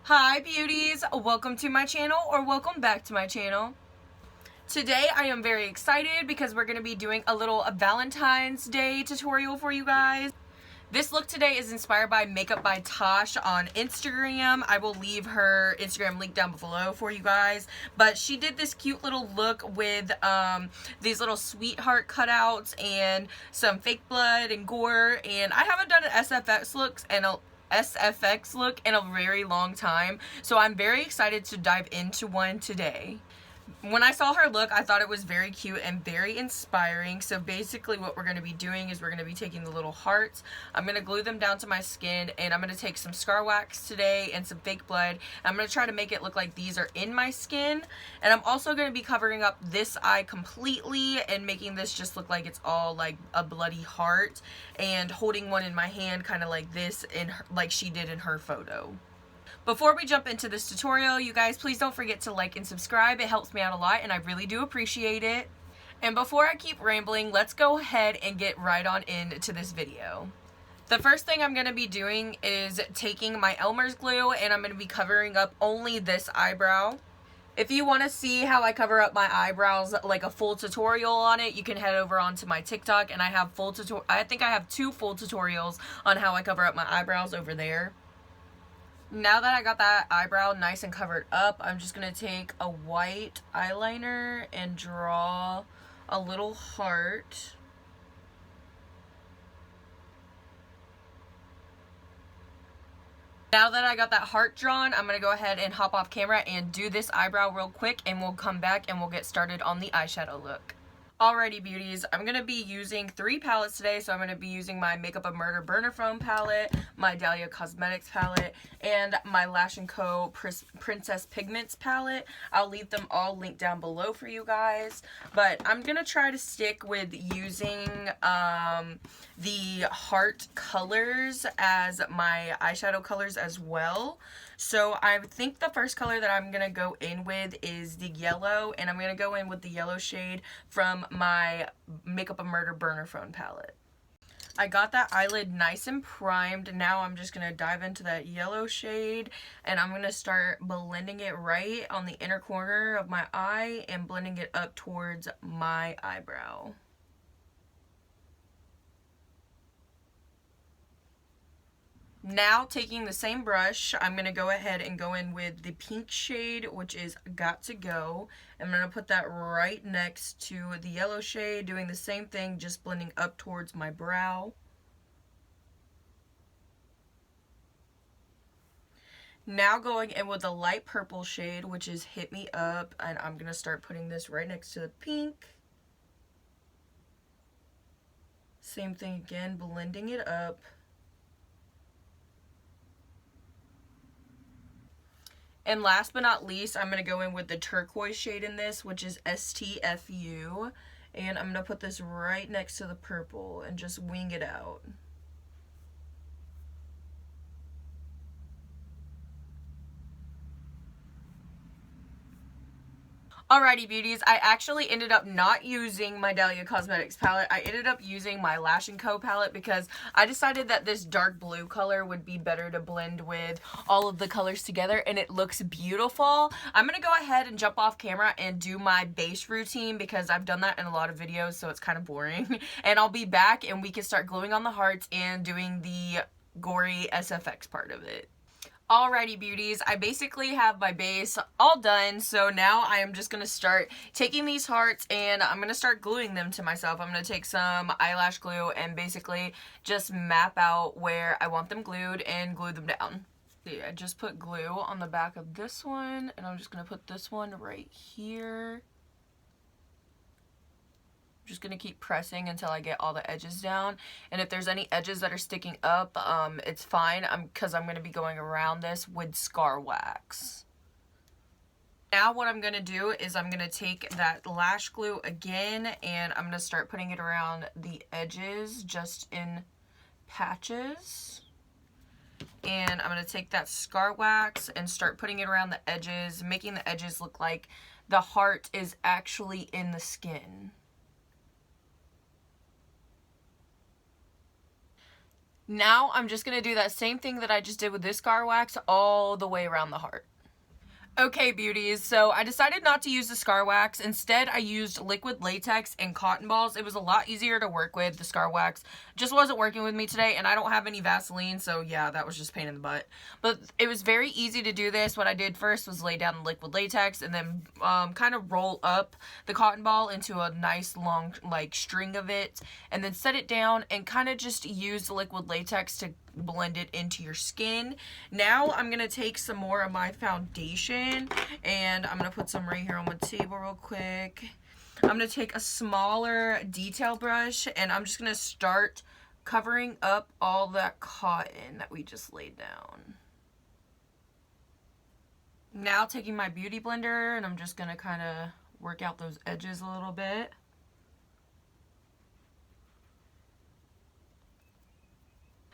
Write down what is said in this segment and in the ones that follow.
Hi beauties, welcome to my channel or welcome back to my channel. Today I am very excited because we're going to be doing a little Valentine's Day tutorial for you guys. This look today is inspired by Makeup by Tosh on Instagram. I will leave her Instagram link down below for you guys. But she did this cute little look with these little sweetheart cutouts and some fake blood and gore. And I haven't done an SFX look in a very long time, so I'm very excited to dive into one today. When I saw her look, I thought it was very cute and very inspiring. So basically what we're going to be doing is we're going to be taking the little hearts. I'm going to glue them down to my skin, and I'm going to take some scar wax today and some fake blood. I'm going to try to make it look like these are in my skin. And I'm also going to be covering up this eye completely and making this just look like it's all like a bloody heart, and holding one in my hand kind of like this, like she did in her photo. Before we jump into this tutorial, you guys, please don't forget to like and subscribe. It helps me out a lot and I really do appreciate it. And before I keep rambling, let's go ahead and get right on into this video. The first thing I'm going to be doing is taking my Elmer's glue, and I'm going to be covering up only this eyebrow. If you want to see how I cover up my eyebrows, like a full tutorial on it, you can head over onto my TikTok, and I have I think I have 2 full tutorials on how I cover up my eyebrows over there. Now that I got that eyebrow nice and covered up, I'm just going to take a white eyeliner and draw a little heart. Now that I got that heart drawn, I'm going to go ahead and hop off camera and do this eyebrow real quick, and we'll come back and we'll get started on the eyeshadow look. Alrighty beauties, I'm going to be using 3 palettes today. So I'm going to be using my Makeup of Murder Burner Foam palette, my Dahlia Cosmetics palette, and my Lash & Co. Princess Pigments palette. I'll leave them all linked down below for you guys. But I'm going to try to stick with using the heart colors as my eyeshadow colors as well. So I think the first color that I'm going to go in with is the yellow, and I'm going to go in with the yellow shade from my Makeup of Murder Burner Foam palette. I got that eyelid nice and primed. Now I'm just going to dive into that yellow shade, and I'm going to start blending it right on the inner corner of my eye and blending it up towards my eyebrow. Now, taking the same brush, I'm going to go ahead and go in with the pink shade, which is Got to Go. I'm going to put that right next to the yellow shade, doing the same thing, just blending up towards my brow. Now going in with the light purple shade, which is Hit Me Up, and I'm going to start putting this right next to the pink. Same thing again, blending it up. And last but not least, I'm going to go in with the turquoise shade in this, which is STFU. And I'm going to put this right next to the purple and just wing it out. Alrighty beauties, I actually ended up not using my Dahlia Cosmetics palette. I ended up using my Lash & Co. palette because I decided that this dark blue color would be better to blend with all of the colors together, and it looks beautiful. I'm going to go ahead and jump off camera and do my base routine because I've done that in a lot of videos, so it's kind of boring. And I'll be back and we can start gluing on the hearts and doing the gory SFX part of it. Alrighty beauties, I basically have my base all done, so now I am just going to start taking these hearts and I'm going to start gluing them to myself. I'm going to take some eyelash glue and basically just map out where I want them glued and glue them down. See, I just put glue on the back of this one, and I'm just going to put this one right here. I'm just going to keep pressing until I get all the edges down, and if there's any edges that are sticking up, it's fine because I'm going to be going around this with scar wax. Now what I'm going to do is I'm going to take that lash glue again, and I'm going to start putting it around the edges just in patches. And I'm going to take that scar wax and start putting it around the edges, making the edges look like the heart is actually in the skin. Now I'm just going to do that same thing that I just did with this scar wax all the way around the heart. Okay, beauties, so I decided not to use the scar wax. Instead, I used liquid latex and cotton balls. It was a lot easier to work with. The scar wax just wasn't working with me today, and I don't have any Vaseline, so yeah, that was just a pain in the butt. But it was very easy to do this. What I did first was lay down the liquid latex and then kind of roll up the cotton ball into a nice long like string of it, and then set it down and kind of just use the liquid latex to blend it into your skin. Now I'm gonna take some more of my foundation and I'm gonna put some right here on my table real quick. I'm gonna take a smaller detail brush and I'm just gonna start covering up all that cotton that we just laid down. Now taking my beauty blender and I'm just gonna kind of work out those edges a little bit.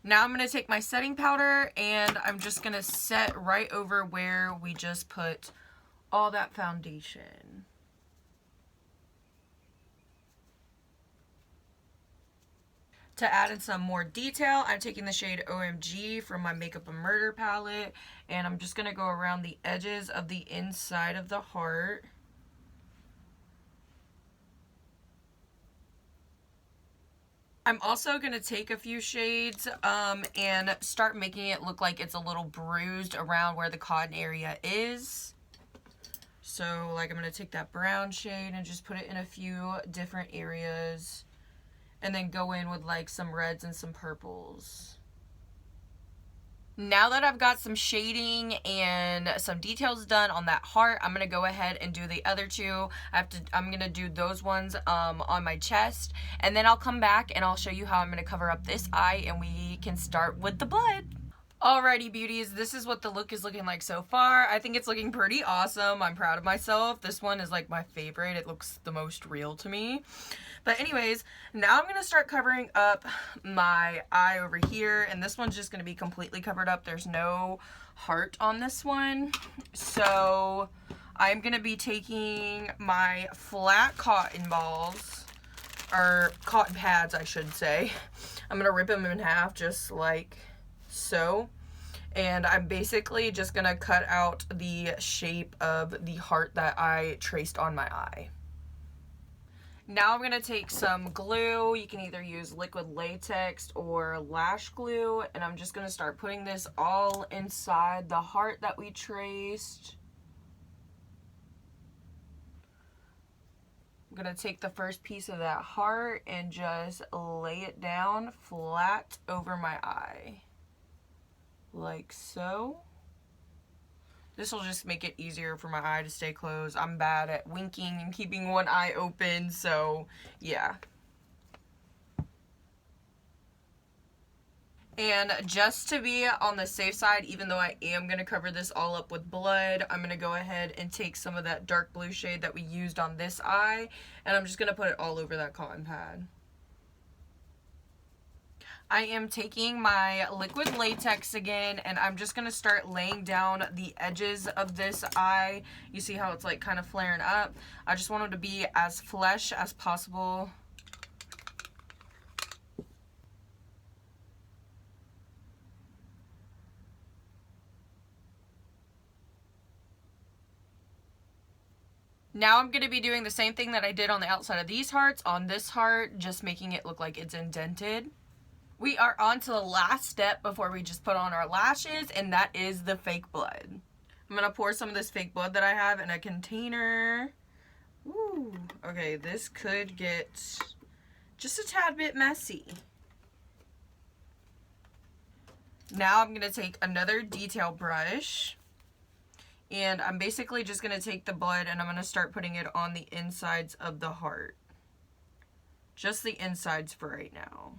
Now I'm going to take my setting powder and I'm just going to set right over where we just put all that foundation. To add in some more detail, I'm taking the shade OMG from my Makeup and Murder palette and I'm just going to go around the edges of the inside of the heart. I'm also going to take a few shades and start making it look like it's a little bruised around where the cotton area is. So like I'm going to take that brown shade and just put it in a few different areas and then go in with like some reds and some purples. Now that I've got some shading and some details done on that heart, I'm going to go ahead and do the other two. I'm going to do those ones on my chest, and then I'll come back and I'll show you how I'm going to cover up this eye and we can start with the blood. Alrighty, beauties, this is what the look is looking like so far. I think it's looking pretty awesome. I'm proud of myself. This one is like my favorite. It looks the most real to me. But anyways, now I'm going to start covering up my eye over here. And this one's just going to be completely covered up. There's no heart on this one. So I'm going to be taking my flat cotton balls, or cotton pads, I should say. I'm going to rip them in half just like so, and I'm basically just gonna cut out the shape of the heart that I traced on my eye. Now I'm gonna take some glue. You can either use liquid latex or lash glue, and I'm just gonna start putting this all inside the heart that we traced. I'm gonna take the first piece of that heart and just lay it down flat over my eye. Like so. This will just make it easier for my eye to stay closed. I'm bad at winking and keeping one eye open, so yeah. And just to be on the safe side, even though I am going to cover this all up with blood, I'm going to go ahead and take some of that dark blue shade that we used on this eye, and I'm just going to put it all over that cotton pad. I am taking my liquid latex again, and I'm just going to start laying down the edges of this eye. You see how it's like kind of flaring up? I just want it to be as flush as possible. Now I'm going to be doing the same thing that I did on the outside of these hearts on this heart, just making it look like it's indented. We are on to the last step before we just put on our lashes, and that is the fake blood. I'm going to pour some of this fake blood that I have in a container. Ooh, okay, this could get just a tad bit messy. Now I'm going to take another detail brush, and I'm basically just going to take the blood and I'm going to start putting it on the insides of the heart. Just the insides for right now.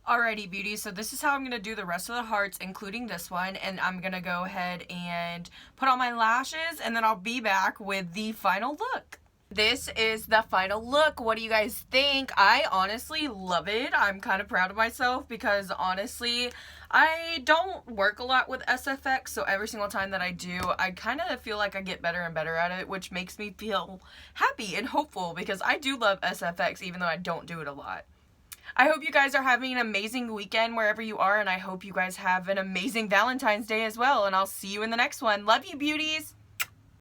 Alrighty, beauties, so this is how I'm going to do the rest of the hearts, including this one, and I'm going to go ahead and put on my lashes, and then I'll be back with the final look. This is the final look. What do you guys think? I honestly love it. I'm kind of proud of myself because honestly, I don't work a lot with SFX, so every single time that I do, I kind of feel like I get better and better at it, which makes me feel happy and hopeful because I do love SFX even though I don't do it a lot. I hope you guys are having an amazing weekend wherever you are, and I hope you guys have an amazing Valentine's Day as well, and I'll see you in the next one. Love you, beauties!